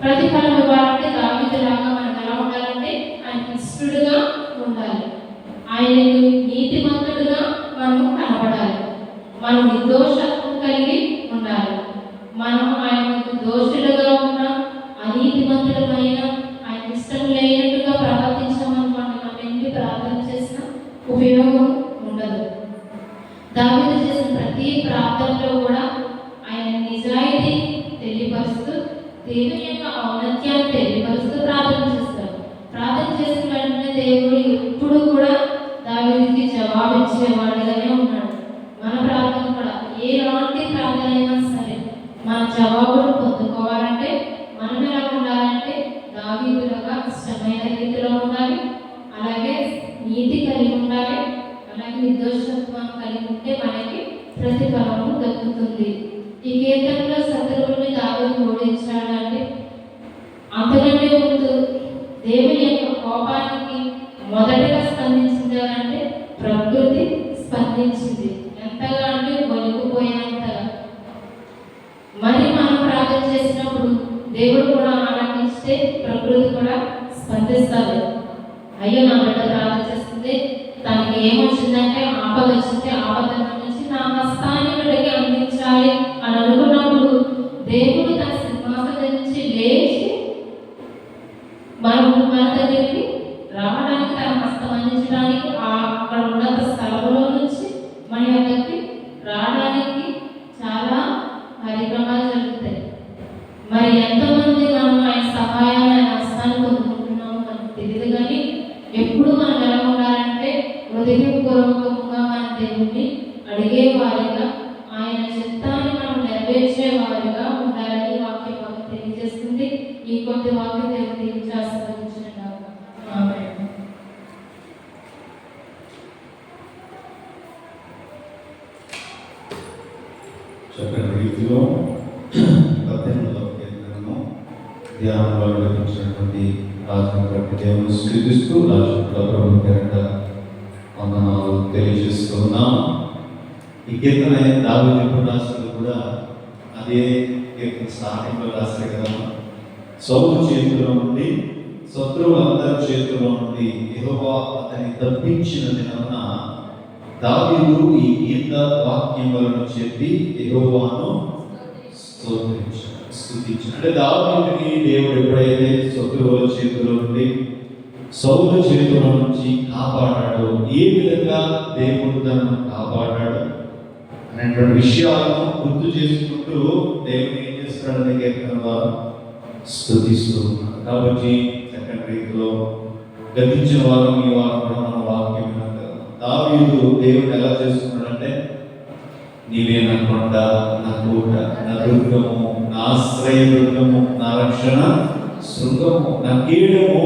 ప్రతిఫలం ఇవ్వాలంటే దావీదులాగా మనం ఎలా ఉండాలంటే ఆయనకి ఇష్టడుగా ఉండాలి, ఆయనకు నీతిమంతుడుగా మనం కనబడాలి, మనం నిర్దోషత్వం కలిగి ఉండాలి. మనం ఆయనకు దోషులుగా ఉన్న అనీతిమంతులమైన ఆయన ఇష్టం లేనట్టుగా ప్రవర్తించామనుకోండి, మనం ఎన్ని ప్రార్థన చేసినా ఉపయోగం ఉండదు. దావీదు చేసిన ప్రతి ప్రార్థనలో కూడా ఆయన నిజాయితీ తెలియపరుస్తూ, దేవుని యొక్క ఔన్నత్యాన్ని తెలియపరుస్తూ ప్రార్థన చేస్తారు. ప్రార్థన చేసిన వెంటనే దేవుడు ఎప్పుడు కూడా దావీదుకి జవాబు ఇచ్చేవాడుగానే ఉన్నాడు. మన ప్రార్థన కూడా ఎలాంటి ప్రార్థన అయినా సరే మన జవాబును పొందుకోవాలంటే మనం ఎలా ఉండాలంటే దావీదులాగా ఇష్టమైన రీతిలో ఉండాలి, అలాగే నీతి కలిగి ఉండాలి, అలాగే నిర్దోషత్వం కలిగి ఉంటే మనకి ప్రతిఫలము దక్కుతుంది. ఈ కీర్తనలో శత్రువుల్ని దావీదు ఓడించాడంటే అంతకంటే ముందు దేవుని యొక్క కోపానికి మొదటగా స్పందించింది అంటే ప్రకృతి స్పందించింది. ఎంతగా అంటే వణికిపోయేంతగా. మరి మనం ప్రార్థన చేసినప్పుడు దేవుడు కూడా ఆనందిస్తే ప్రకృతి కూడా స్పందిస్తుంది. అయ్యో నా బిడ్డ ప్రార్థన చేస్తుంది, తనకి ఏమొచ్చిందంటే ఆపద వచ్చింది, ఆపద నుంచి నా హస్తాన్ని బిడ్డకి అందించాలి అని అనుకున్నప్పుడు దేవుడు తన సింహాసనం నుంచి లేచి మన దగ్గరికి రావడానికి, తన హస్తం అందించడానికి అక్కడ ఉన్నత స్థలంలో నుంచి మన దగ్గరికి రావడానికి చాలా కార్యక్రమాలు జరుగుతాయి. మరి ఎంతమంది మనం ఆయన సహాయాన్ని, ఆయన హస్తాన్ని పొందుకుంటున్నామో మనకు తెలియదు. కానీ ఎప్పుడు మనం ఎలా ఉండాలంటే హృదయపూర్వకంగా మన దేవుణ్ణి అడిగే వారిగా, ఆయన చిత్తాన్ని మనం నెరవేర్చే వారుగా ఉండాలని వాక్యం మాకు తెలియజేస్తుంది. ఈ కొద్ది వాక్యం దేవుడు ఆశీర్వదించుగాక. ఆమేన్.
చక్కని రీతిలో 18వ కీర్తనను ధ్యానంలో లభించినటువంటి రాజుని దేవుని స్తుతిస్తూ రాజు ప్రభు పేరిట వందనాలు తెలియజేస్తున్నాం. ఈ కీర్తన దావీదు ఎప్పుడు రాశారు కూడా అదే కీర్తన స్టార్టింగ్లో రాశారు కదా. సౌలు చేతిలో నుండి శత్రువులందరి చేతిలో నుండి యెహోవా అతన్ని తప్పించిన దినమున దావీదు ఈ గీత వాక్యములను చెప్పి యెహోవాను స్తుతించాడు. అంటే దావీదుని దేవుడు ఎప్పుడైతే శత్రువుల చేతిలో నుండి సౌలు చేతిలో నుంచి కాపాడాడు, ఏ విధంగా దేవుడు తనను కాపాడాడు అనేటువంటి విషయాలను గుర్తు చేసుకుంటూ దేవుని ఏం చేస్తున్నాడని కీర్తన ద్వారా స్తుతిస్తూ ఉన్నాడు. కాబట్టి చక్కని రీతిలో గతించిన వారం ఈ వారం కూడా మన వాక్యం విన్నాం కదా. దావీదు దేవుడు ఎలా చేస్తున్నాడంటే, నీవే నా కొండ, నా కోట, నా దుర్గము, నా ఆశ్రయ దుర్గము, నా రక్షణ శృంగము, నా కీడము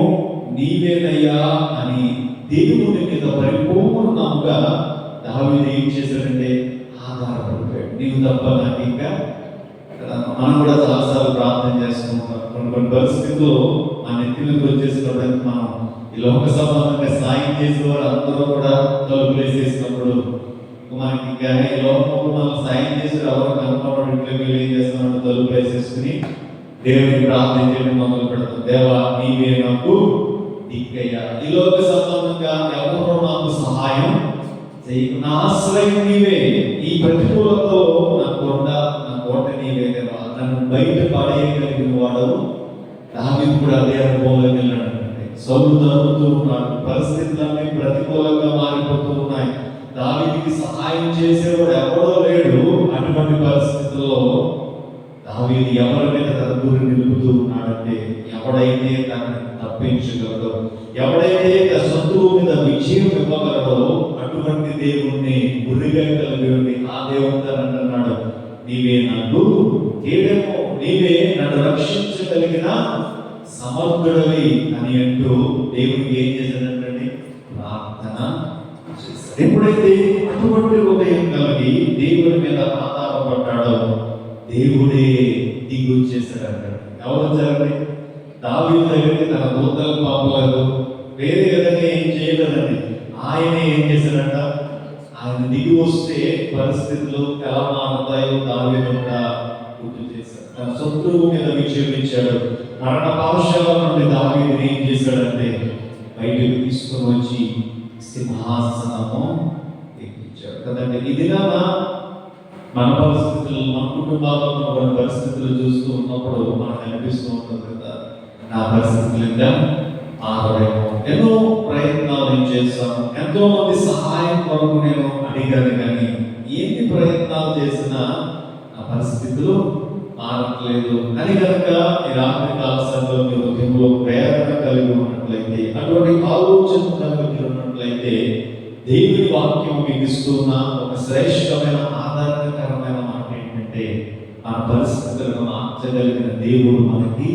నీవేనయ్యా అని దేవుని మీద పరిపూర్ణంగా దావీదు ఏం చేశాడంటే ఆధారపడిపోయాడు. నీవు తప్ప నాకు ఇంకా. మనం కూడా చాలాసార్లు ప్రార్థన చేస్తూ ఉంటాం. కొన్ని పరిస్థితుల్లో మన నెత్తి మీదకి వచ్చేసినప్పుడు మనం ఈ లోక సంబంధంగా సాయం చేసే వారు అందరూ కూడా తలుపులు వేసేసినప్పుడు మనకి ఇంకా ఈ లోకంలో మనం సాయం చేసి ఎవరు కనుకోవడం ఇంట్లోకి వెళ్ళి ఏం చేస్తున్నాడు, తలుపులు వేసేసుకుని దేవునికి ప్రార్థన చేయడం మొదలు పెడతాం. దేవా నీవే నాకు దిక్కయ్యా, ఈ లోక సంబంధంగా ఎవరో నాకు సహాయం చేయకు, నా ఆశ్రయం నీవే, ఈ ప్రతికూలతో నా కొండ నా కోట నీవే దేవా, నన్ను బయట పడేయగలిగిన వాడు. దావీదు కూడా అదే అనుభవంలోకి వెళ్ళాడు. సౌలు తరుగుతూ ఉన్నాడు, పరిస్థితులన్నీ ప్రతికూలంగా మారిపోతూ ఉన్నాయి, దావీదుకి సహాయం చేసేవాడు ఎవడో లేడు. అటువంటి పరిస్థితుల్లో దావీదు ఎవరి మీద తన గురి నిలుపుతూ ఉన్నాడంటే, ఎవడైతే తనని తప్పించగలడో, ఎవడైతే తన శత్రువు మీద విజయం ఇవ్వగలడో అటువంటి దేవుణ్ణి గురిగా కలిగి ఉండి ఆ దేవుడు అంటున్నాడు, నీవే నాకు కీడము, నీవే నన్ను రక్షించగలిగిన సమర్థుడవి అని అంటూ దేవుడికి ఏం చేశాడంటే ప్రార్థన చేశాడు. ఎప్పుడైతే అటువంటి హృదయం కలిగి దేవుడి మీద ఆధారపడ్డాడో దేవుడే దిగు చేశాడంట. ఎవరు వచ్చారండి? దావీదు దగ్గరికి తన దూతలు పంపలేదు, వేరే విధంగా ఏం చేయలేదండి. ఆయనే ఏం చేశాడంట, ఆయన దిగి వస్తే పరిస్థితులు ఎలా మారుతాయో దావీదు గుర్తు చేశాడు. తన శత్రువు మీద విజయం ఇచ్చాడు. మరణ పాశల నుండి దావీదు ఏం చేశాడంటే బయటకు తీసుకొని వచ్చి సింహాసనము ఎక్కించాడు కదండి. ఇది మన పరిస్థితులు, మన కుటుంబాల్లో కొన్ని పరిస్థితులు చూస్తూ ఉన్నప్పుడు మనకు అనిపిస్తూ ఉంటుంది కదా, నా పరిస్థితులు ఇంకా మారలేము. ఎన్నో ప్రయత్నాలు నేను చేశాను, ఎంతో మంది సహాయం కొరకు నేను అడిగాను, కానీ ఎన్ని ప్రయత్నాలు చేసినా నా పరిస్థితులు మారట్లేదు అని కనుక ఈ రాత్రి కాల సమయంలో మీ హృదయంలో ప్రేరణ కలిగి ఉన్నట్లయితే, అటువంటి ఆలోచన కలిగి ఉన్నట్లయితే, దేవుని వాక్యం మీకు ఇస్తున్న ఒక శ్రేష్టమైన ఆధారకరమైన మాట ఏంటంటే, మన పరిస్థితులను మార్చగలిగిన దేవుడు మనకి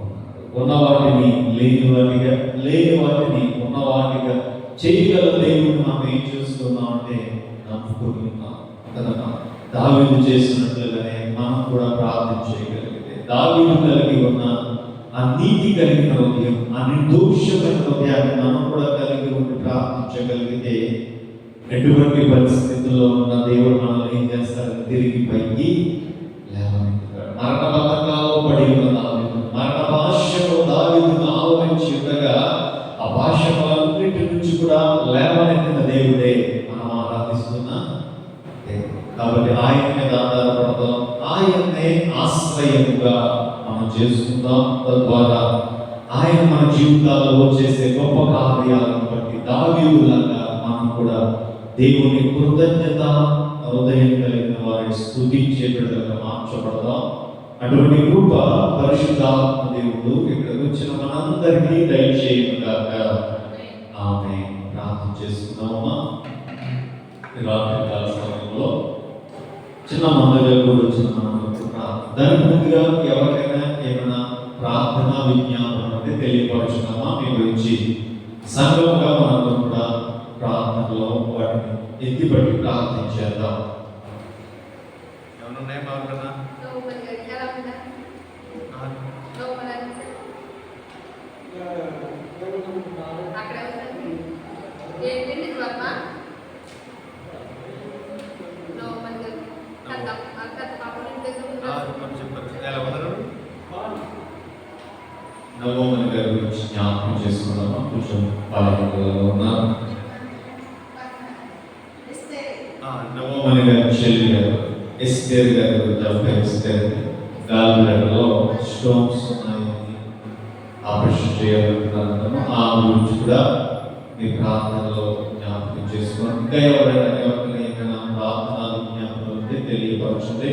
ఉన్నాడు. ఉన్న వాటిని లేని వాటిగా, లేని వాటిని ఉన్న వాటిగా చేయగల దేవుడిని మనం ఏం చూస్తున్నాం అంటే నమ్ముకుని ఉన్నాం కదా. దావీదు చేసినట్లుగానే మనం కూడా ప్రార్థన చేయగలిగితే, దావీదు కలిగి ఉన్న ఆ నీతి కలిగిన హృదయం, ఆ నిర్దోషమైన హృదయాన్ని మనం కూడా కలిగి ఉండి ప్రార్థించగలిగితే, ఎటువంటి పరిస్థితుల్లో ఉన్న దేవుడు మనల్ని ఏం చేస్తారు, తిరిగి పైకి లేవనెత్తుతాడు. మరణ బంధకాల్లో పడి ఉన్న దావీదు, మరణ భాష్యలో దావీదును ఆవరించి ఉండగా ఆ భాష్యములన్నిటి నుంచి కూడా లేవనెత్తిన దేవుడే మనం ఆరాధిస్తున్న దేవుడు. కాబట్టి ఆయన మీద ఆధారపడతాం, ఆయన్నే ఆశ్రయముగా మనం చేసుకుందాం. తద్వారా ఆయన మన జీవితాల్లో చేసే గొప్ప కార్యాలను బట్టి దావీదులాగా మనం కూడా దేవుని కృతజ్ఞత హృదయం కలిగిన వారి స్తుతించే బిడ్డలుగా మార్చబడదాం. అటువంటి కృప పరిశుద్ధాత్మ దేవుడు ఇక్కడికి వచ్చిన మనందరికీ దయచేయుగాక. ఆమేన్. ప్రార్థన చేసుకుందామా. రాత్రి కాల సమయంలో చిన్న మందగా కూడా వచ్చిన దానికి ముందుగా ఎవరికైనా ఏమైనా ప్రార్థన విజ్ఞాపన అంటే తెలియపరుచున్నామా మీ గురించి సంఘంగా మనందరం కూడా ప్రార్థనలో వాటిని ఎత్తిపట్టి ప్రార్థించేద్దాం.
ఏమైనా ఉన్నాయి ప్రార్థన?
నవోమని గారి గురించి జ్ఞాపకం చేసుకున్నామా? కొంచెం బాధ్యతలలో ఉన్నారు. నవోమని గారి చెల్లి గారు ఎస్తేర్ గారి గురించి ఎస్తేర్ గాలిలో స్టోన్స్ ఉన్నాయని ఆపరేషన్ చేయాలనుకుంటున్నాను. ఆ గురించి కూడా మీ ప్రార్థనలో జ్ఞాపకం చేసుకోండి. ఇంకా ఎవరైనా ఏమైనా ప్రార్థన విజ్ఞాపనలు ఉంటే తెలియపరచండి.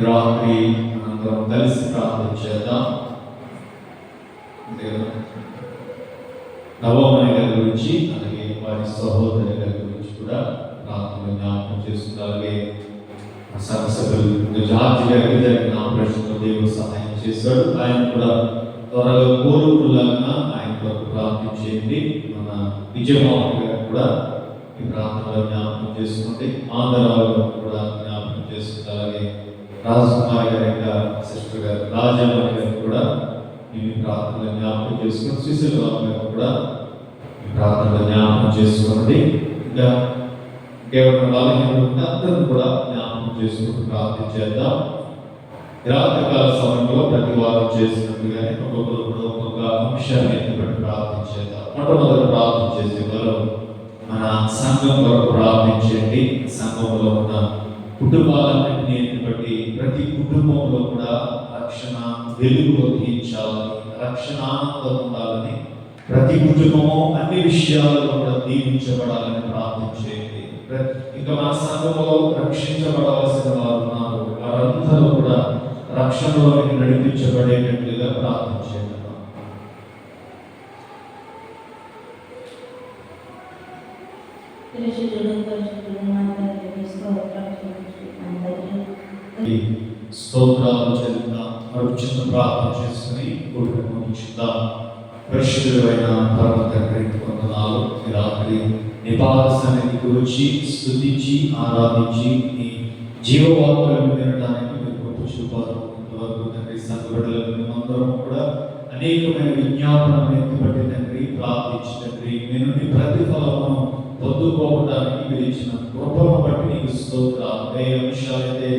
రాత్రి మనందరం కలిసి ప్రార్థన చేద్దాం. నవోమని గారి గురించి అలాగే వారి సహోదరి గారి గురించి కూడా ప్రార్థన జ్ఞాపకం చేస్తుంది. అలాగే సభ్యులు జార్జి గారికి జరిగిన ఆపరేషన్లో దేవుడు సహాయం చేశాడు. ఆయన కూడా త్వరగా కోరుకులాగా ఆయన కొరకు ప్రార్థించేయండి. మన విజయమోహన్ గారు కూడా ఈ ప్రార్థనలో జ్ఞాపకం చేసుకుంటే ఆంధ్రాలో కూడా జ్ఞాపకం చేసుకుంటే అలాగే రాజకుమారి గారి యొక్క సిస్టర్ గారు రాజామణి గారు కూడా ఈ ప్రార్థనలో జ్ఞాపకం చేసుకుని సుశీల్ బాబు గారు కూడా ఈ ప్రార్థనలో జ్ఞాపకం చేసుకోండి. ఇంకా కేవలం బాలహీనులు అందరూ కూడా జ్ఞాపకం చేసుకుంటూ ప్రార్థించేద్దాం. రాత్రికాల సమయంలో ప్రతి వారం చేసినట్టుగానే ఒక్కొక్క అంశాన్ని ఎత్తిపెట్టి ప్రార్థించేద్దాం. మొట్టమొదటి ప్రార్థన చేసేవారు మన సంఘం వరకు ప్రార్థించండి. సంఘంలో ఉన్న కుటుంబాలన్నింటినీ ఎత్తిపెట్టి ప్రతి కుటుంబంలో కూడా రక్షణ వెలుగు వర్తించాలని, రక్షణ ఆనందం ఉండాలని, ప్రతి కుటుంబము అన్ని విషయాల్లో కూడా దీవించబడాలని ప్రార్థించేయండి. ఇంకా మన సంఘంలో రక్షించబడవలసిన వారు ఉన్నారు. వారందరూ కూడా రక్షణలోకి నడిపించబడేటట్లుగా ప్రార్థించేద్దాం. స్తోత్రాలు చెల్లిద్దాం. మరొక చిన్న ప్రార్థన చేసుకుని కూడిక ముగించుదాం. పరిశుద్ధుడైన పరమ తండ్రి వందనాలు. ఈ రాత్రి నీ పాద సన్నిధికి వచ్చి స్తుతించి ఆరాధించి నీ జీవవాక్కులను వినడానికి మీరు గొప్ప చూపారు. ఇంతవరకు తండ్రి సంఘటనలు మేమందరం కూడా అనేకమైన విజ్ఞాపనలు ఎత్తిపట్టి తండ్రి ప్రార్థించి తండ్రి మీ నుండి ప్రతిఫలమును పొందుకోవడానికి మీరు ఇచ్చిన కృపను బట్టి నీకు స్తోత్రాలు. ఏ అంశాలైతే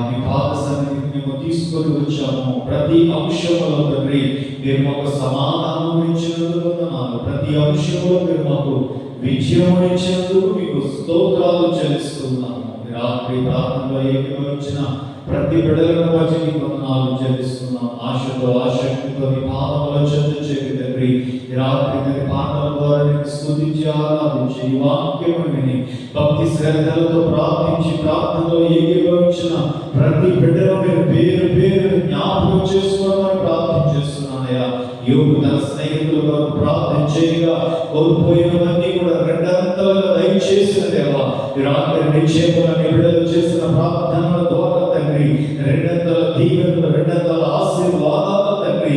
మీ పాద సన్నిధికి మేము తీసుకొని వచ్చాము ప్రతి అంశంలో తండ్రి మీరు మాకు సమాధానం ఇచ్చినందుకు వందనాలు. ప్రతి అంశంలో మీరు మాకు విజయం ఇచ్చినందుకు మీకు స్తోత్రాలు చెల్లిస్తున్నాము. రాత్రి ప్రార్థనలో ఏకీభవించిన ప్రతి బిడ్డలను వచ్చి నీకు వందనాలు చెల్లిస్తున్నాం. ఆశతో ఆసక్తితో నీ పాదముల చెంత చేరి తండ్రి ఈ రాత్రి నీ పాటల ద్వారా నీకు స్తుతించి ఆరాధించి ఈ వాక్యము విని భక్తి శ్రద్ధలతో ప్రార్థించి ప్రార్థనలో ఏకీభవించిన ప్రతి బిడ్డను మీరు పేరు పేరు జ్ఞాపకం చేసుకోవాలని ప్రార్థన చేస్తున్నానయ్యా. యోగు తన స్నేహితుల కొరకు ప్రార్థన చేయగా కోల్పోయినవన్నీ కూడా రెండంతలుగా దయచేసిన దేవా ఈ రాత్రి నిక్షేపంగా నీ బిడ్డలు చేసిన ప్రార్థనల ద్వారా తండ్రి రెండంతల దీవెనలు రెండంతల ఆశీర్వాదాలు తండ్రి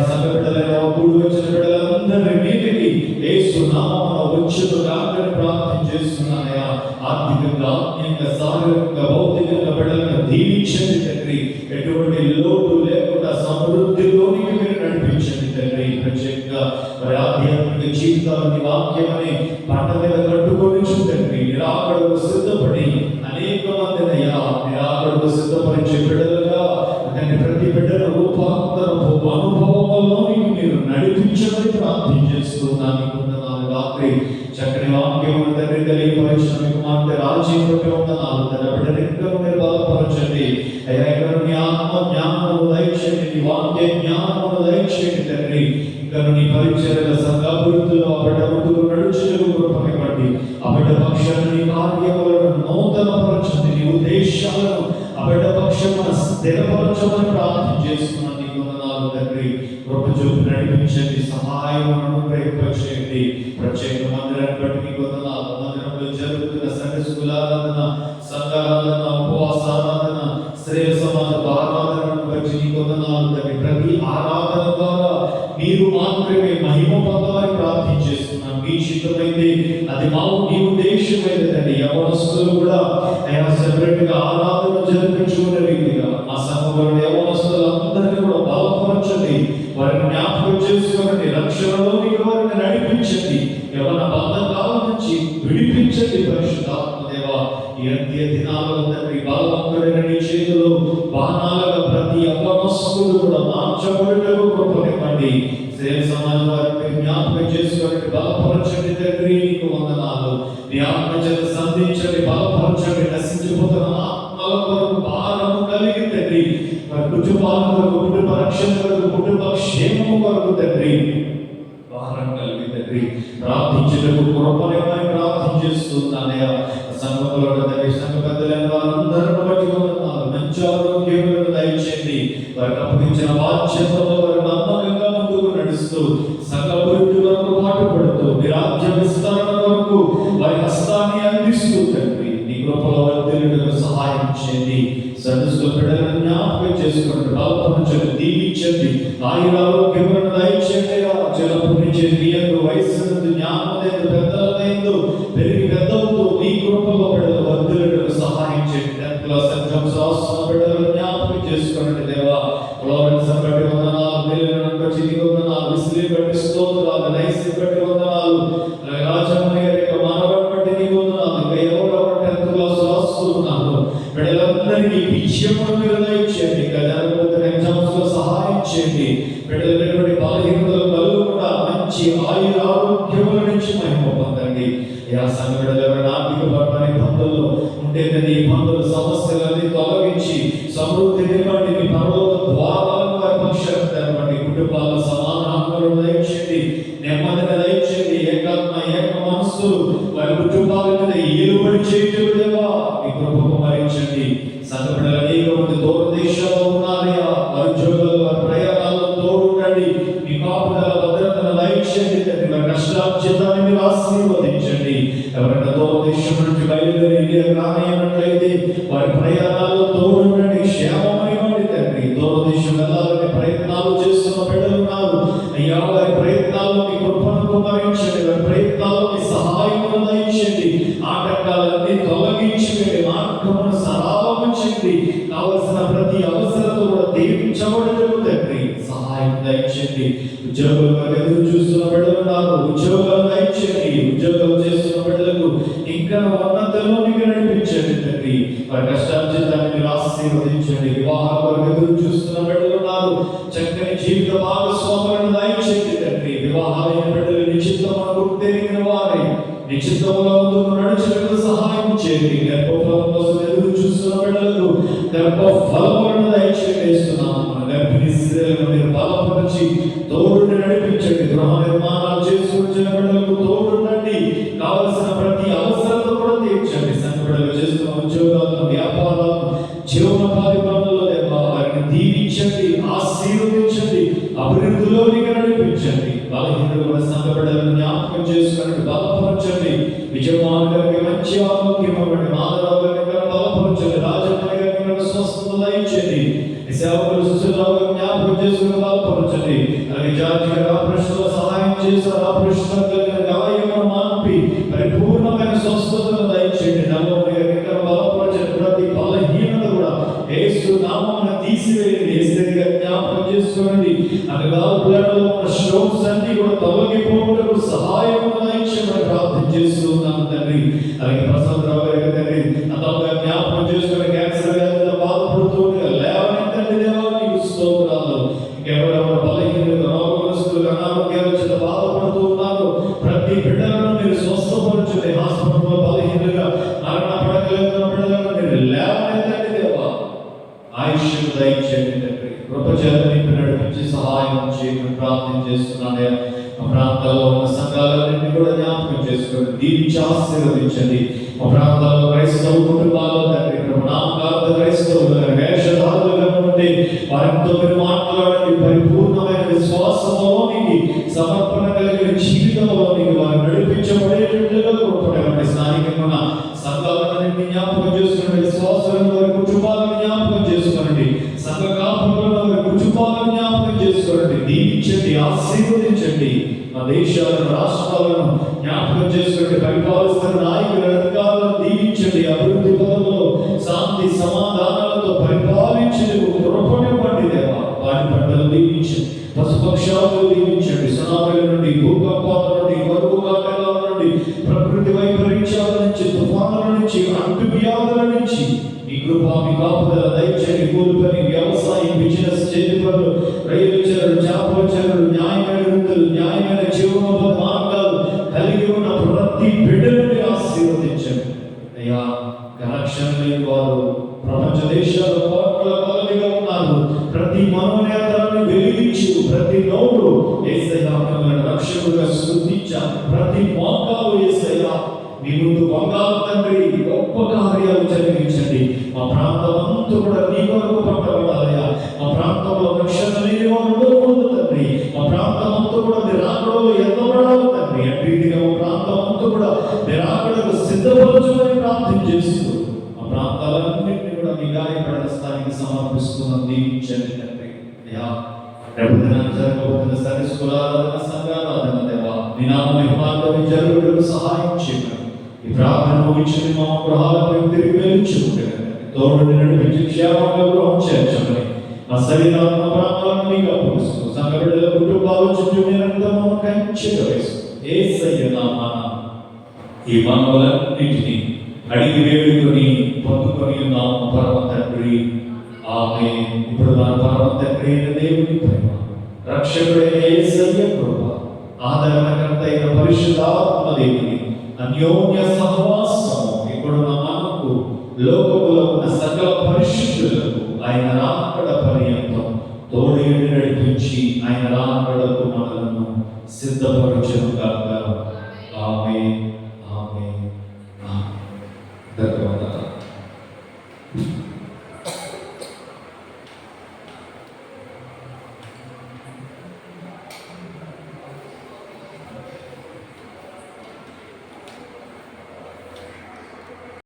సంఘ బిడ్డలైన కూడి వచ్చిన బిడ్డలందరి మీదకి యేసు నామమున వచ్చును గాక ప్రార్థన చేస్తున్నానయ్యా. ఆర్థికంగా ఆత్మీయంగా శారీరకంగా భౌతికంగా బిడ్డలను దీవించండి తండ్రి. ఎటువంటి లోటు లేకుండా సమృద్ధిలోనికి మీరు నడిపించండి తండ్రి. ప్రత్యేకంగా వారి ఆధ్యాత్మిక జీవితాలని వాక్యమని పంట మీద కట్టుకొని తండ్రి నిరాకడకు సిద్ధపడి అనేక మందినయ్యా నిరాకడకు సిద్ధపరిచే బిడ్డలుగా తండ్రి ప్రతి బిడ్డల రూపాంతరపు అనుభవంలోనికి మీరు నడిపించమని ప్రార్థన చేస్తున్నాను. రాత్రి చక్కని వాక్యమును తండ్రి తెలియపరిచిన మీ కుమార్తె రాజీపట్టి వందనాలు. తన బిడ్డను ఇంకా మీరు బలపరచండి అయ్యా. ఇక్కడ నీ ఆత్మ జ్ఞానమును దయచేయండి, నీ వాక్య జ్ఞానమును దయచేయండి తండ్రి. ఇంకా నీ పరిచర్యల సంఘాభివృద్ధిలో ఆ బిడ్డ ముందుకు నడుచుటకు కృపనివ్వండి. ఆ బిడ్డ పక్షాన్ని నీ కార్యములను నూతనపరచండి, నీ ఉద్దేశాలను ఆ బిడ్డ పక్షమున స్థిరపరచమని ప్రార్థన చేస్తున్నాను. నీకు వందనాలు తండ్రి. కృప చూపి నడిపించండి, సహాయమును అనుగ్రహింపచేయండి. ప్రత్యేక మందిరాన్ని బట్టి నీకు వందనాలు. మందిరంలో జరుగుతున్న సంఘ స్కూల్ ఆరాధన సంఘారాధన బట్టి నీకు వందనాలు తండ్రి. ప్రతి ఆరాధన ద్వారా మీరు మాత్రమే మహిమ పొందమని ప్రార్థించేస్తున్నాం. మీ చిత్తమైతే అది మీ ఉద్దేశమైతే తండ్రి. యవనస్తులు కూడా సెపరేట్ గా ఆరాధన జరిపించుకునే రీతిగా మా సంఘంలో యవనస్తులందరినీ కూడా బలపరచండి, వారిని జ్ఞాపకం చేసుకోండి, రక్షణలోనికి వారిని నడిపించండి, యవన బంధకాల నుంచి విడిపించండి. పరిశుద్ధాత్మదేవా, ఈ అంత్య దినాలలో తండ్రి బలవంతుడైన నీ చేతిలో బాణాలుగా ప్రతి యవనస్తుడు కూడా మార్చబడుటకు కృపనివ్వండి. సేవ సమాజం వారిని జ్ఞాపకం చేసుకోండి, బలపరచండి తండ్రి. నీకు వందనాలు. నీ ఆత్మచేత సంధించండి, బలపరచండి. నశించిపోతున్న ఆత్మల కొరకు భారము కలిగి తండ్రి, వారి కుటుంబాల కొరకు, కుటుంబ రక్షణ కొరకు, కుటుంబ క్షేమము కొరకు తండ్రి భారం కలిగి తండ్రి ప్రార్థించుటకు కృపనివ్వమని ప్రార్థించేస్తున్నానయ్యా. సంఘంలో తండ్రి సంఘ పెద్దలైన వారందరిని బట్టి వందనాలు. మంచి ఆరోగ్యములను దయచేయండి. వారికి అప్పగించిన బాధ్యతలో వారు నమ్మకంగా ముందుకు నడుస్తూ సంఘ అభివృద్ధి వరకు పాటుపడుతూ మీ రాజ్య విస్తరణ వరకు వారి హస్తాన్ని అందిస్తూ తండ్రి నీ కృపలో వర్ధిల్లుటకు సహాయం చేయండి. సదస్సు బిడ్డలను జ్ఞాపకం చేసుకోండి, బలపరచండి, దీవించండి, ఆయురారోగ్యములను దయచేయండి. చిన్నప్పటి మీ యొక్క వయస్సు జ్ఞానమైందు పెద్దలైందు పెరిగి పెద్దవుతూ నీ కృపలో బిడ్డలు వర్ధిల్లుటకు సహాయం చేయండి. 10th క్లాస్ ఎగ్జామ్స్ రాస్తున్న బిడ్డలను జ్ఞాపకం చేసుకోండి దేవా. ఫ్లోరెన్స్ బట్టి వందనాలు, పిల్లలను బట్టి నీకు వందనాలు, విసిలి బట్టి స్తోత్రాలు, నైసి బట్టి వందనాలు, రాజమణి గారి యొక్క మనవడి బట్టి నీకు వందనాలు. ఇంకా ఎవరెవరు 10th క్లాస్ రాస్తున్నారు బిడ్డలందరికీ విజయమును మీరు దయచేయండి. ఇంకా జరగబోతున్న ఎగ్జామ్స్ లో సహాయం చేయండి. బిడ్డలైనటువంటి బలహీనతలు కలుగకుండా మంచి ఆరోగ్యముల నుంచి మహిమ పొందండి. సంఘ బిడ్డలు ఎవరైనా ఆర్థిక పరమైన ఇబ్బందుల్లో ఉంటే ఈ ఇబ్బందులు సమస్యలన్నీ తొలగించి సమృద్ధినివ్వండి. మీ పరలోక ద్వారాలను వారి పక్షాన్ని తెరవండి. కుటుంబాల సమాధానాలను దయచేయండి, నెమ్మదిని దయచేయండి. ఏకాత్మ ఏక మనస్సులు వారి కుటుంబాల మీద ఏలుబడి చేయటం దేవా మీ కృపకు మరించండి. సంఘ బిడ్డలు అనేక మంది దూర దేశాల్లో ఉన్నారయ్యా. వారి ఉద్యోగాలు, వారి ప్రయాణాల్లో తోడుండండి. మీ కాపుదల భద్రతను దయచేయండి తండ్రి. వారి కష్టార్జితాన్ని మీరు ఆశీర్వదించండి. ఎవరైనా దూర దేశం నుంచి బయలుదేరి రానియనట్లయితే వారి ప్రయాణాల్లో తోడుండండి, క్షేమమైవ్వండి తండ్రి. దూర దేశం వెళ్ళాలని ప్రయత్నాలు చేస్తున్న బిడ్డలు ఉన్నారు అయ్యా. వారి ప్రయత్నాల్లో మీ కృపను కుమరించండి, వారి ప్రయత్నాల్లో మీ సహాయమును దయచేయండి. ఆటంకాలన్నీ తొలగించి మార్గమును సరాలము చేయండి. కావలసిన ప్రతి అవసరత కూడా తీర్చబడటకు తండ్రి సహాయం దయచేయండి. ఉద్యోగులుగా ఎదురు చూస్తున్న బిడ్డలు ఉన్నారు, ఉద్యోగాలు దయచేయండి. ఉద్యోగాలు చేస్తున్న బిడ్డలకు ఇంకా ఉన్నతలోనికి నడిపించండి తండ్రి. వారి కష్టార్జితాన్ని మీరు ఆశీర్వదించండి. వివాహాల కొరకు ఎదురు చూస్తున్న బిడ్డలు ఉన్నారు, చక్కని జీవిత భాగస్వాములను దయచేయండి తండ్రి. వివాహాలైన బిడ్డలు నిశ్చితమును గుర్తెరిగిన వారై నిశ్చితంలో ముందుకు నడుచుటకు సహాయం చేయండి. గర్భఫలం కోసం ఎదురు చూస్తున్న బిడ్డలకు గర్భఫలములను దయచేస్తున్నాము. గర్భిణీ స్త్రీలను మీరు బలపరిచి తోడుని నడిపించండి. గృహ నిర్మాణాలు చేసుకొచ్చిన బిడ్డలకు తోడుండండి. కావలసిన ప్రతి అవసరత కూడా తీర్చండి. సంఘ బిడ్డలు చేస్తున్న ఉద్యోగాలను, వ్యాపారాలను, జీవనోపాధి పనుల్లో వారిని దీవించండి, ఆశీర్వదించండి, అభివృద్ధిలోనికి నడిపించండి. బలహీనులు కూడా సంఘ బిడ్డలను జ్ఞాపకం చేసుకుని బలపరచండి. విజయమాన్ గారికి మంచి ఆరోగ్యం ఇవ్వండి. మాధవరావు గారికి బలపరచండి. రాజమణి గారికి స్వస్థత దయచేయండి. సేవకులు సుశీలరావు గారిని జ్ఞాపకం చేసుకుని బలపరచండి. అలాగే జార్జి గారి ఆపరేషన్లో సహాయం చేశారు. ఆపరేషన్ కలిగిన గాయమును మాన్పి పరిపూర్ణమైన స్వస్థతను దయచేయండి. నమ్మకం గారికి బలపరచండి. ప్రతి బలహీనత కూడా యేసు నామమున తీసివేయండి. యేసుగా జ్ఞాపకం చేసుకోండి. అనగా బ్లడ్లో ఉన్న స్ట్రోక్స్ అన్ని కూడా తొలగిపోవడానికి సహాయమును దయచేయమని ప్రార్థన చేస్తున్నాను తండ్రి. అలాగే ప్రసాదరావు గారికి తండ్రి అంతగా జ్ఞాపకం చేసుకుని క్యాన్సర్ వ్యాధితో బాధపడుతూ లేవనెత్తండి దేవా నీకు స్తోత్రాలు. ఇంకెవరెవరు బలహీనత, రోగగ్రస్తులు, అనారోగ్యాల చేత బాధపడుతూ ఉన్నారు ప్రతి బిడ్డలను మీరు స్వస్థపరచండి. హాస్పిటల్లో బలహీనగా మరణ పడకలేని బిడ్డలను మీరు లేవనెత్తండి దేవా. ఆయుష్ దయచేయండి తండ్రి. కృపచేత నింపి నడిపించి సహాయం చేయమని ప్రార్థన చేస్తున్నాను. మా ప్రాంతాల్లో ఉన్న సంఘాలన్నింటినీ కూడా జ్ఞాపకం చేసుకోండి, దీవించి ఆశీర్వదించండి. మా ప్రాంతాల్లో క్రైస్తవ కుటుంబాల్లో తండ్రి నామకార్థ క్రైస్తవులు వేషధారులుగా ఉంటే వారితో మీరు మాట్లాడండి. పరిపూర్ణమైన విశ్వాసంలోనికి, సమర్పణ కలిగిన జీవితంలోనికి వారు నడిపించబడేటట్లుగా కృపపడండి. స్థానికంగా సంఘాలన్నింటినీ జ్ఞాపకం చేసుకుని విశ్వాసాలను వారి కుటుంబాలను జ్ఞాపకం చేసుకోండి. సంఘ కాపులను దేశాలను రాష్ట్రాలను జ్ఞాపకం చేసుకుని పరిపాలిస్తున్న నాయకుల అధికారులను దీవించండి. అభివృద్ధి పదంలో శాంతి సమాధానాలతో పరిపాలించండి. కృపనివ్వండి దేవా. వారి పంటలు దీవించండి, పశుపక్షాలను దీవించండి. సునామీల నుండి, భూకంపాల నుండి, కరువు కాటకాల నుండి, ప్రకృతి వైపరీత్యాల నుంచి, తుఫానుల నుంచి, అంటువ్యాధుల నుంచి మీ కృప, మీ కాపుదల దయచేయండి. కూలి పని, వ్యవసాయం, బిజినెస్, చేతి పనులు, రైలు చరులు, చేపల చరులు, న్యాయమైన వృత్తులు, న్యాయమైన జీవనోపాధి మార్గాలు కలిగి ఉన్న ప్రతి బిడ్డలను ఆశీర్వదించండి అయ్యా. కనెక్షన్ లేని వారు ప్రపంచ దేశాల కొలదిగా ఉన్నారు. ప్రతి మనోనేతరాన్ని వెలిగించు, ప్రతి నోరు యేసయ్యా మిమ్మల్ని రక్షకుడుగా స్తుతించాలి. ప్రతి మోకాలు యేసయ్యా మీ ముందు బంగారు తండ్రి గొప్ప కార్యాలు జరిగించండి. మా ప్రాంతం అంతా కూడా నీ కొరకు పట్టబడాలయ్యా. మా ప్రాంతంలో రక్షణ లేని వారు ఉండకూడదు తండ్రి. మా ప్రాంతం అంతా కూడా నిరాకడలో ఎత్తబడాలి తండ్రి. అట్లా మా ప్రాంతం అంతా కూడా నిరాకడకు సిద్ధపరచుకొని ప్రార్థన చేస్తూ మా ప్రాంతాలన్నింటినీ కూడా మీ గాయపడిన స్థానికి సమర్పిస్తున్నాం. దీవించండి తండ్రి అయ్యా. రేపు దినాన్ని జరగబోతున్న సర్వీస్ కులారాధన, సంఘారాధన దేవా నీ నామ మహిమార్థమై జరుగుటకు సహాయం చేయమని ఈ ప్రార్థన ముగించి మా గృహాలపై తిరిగి వెలుచుకుంటే తోడుని నడిపించి క్షేమంగా గృహం చేర్చమని మా శరీరాత్మ ప్రాణాలను నీకు అప్పగిస్తూ సంఘ బిడ్డల కుటుంబాల చుట్టూ నిరంతరము కంచెగా వేస్తూ యేసయ్య నామాన ఈ మనవులన్నింటినీ అడిగి వేడుకొని పొందుకొని ఉన్నాము పరమ తండ్రి. ఆమేన్. ఇప్పుడు మన పరమ తండ్రి అయిన దేవుని ప్రేమ, రక్షకుడైన యేసయ్య కృప, ఆదరణకర్త అయిన పరిశుద్ధాత్మ దేవుని అన్యోన్య సహవాసము ఇప్పుడు మనకు లోకములో ఉన్న సకల పరిశుద్ధులకు ఆయన రాకడ పర్యంతం తోడు నడిపించి ఆయన రాకడ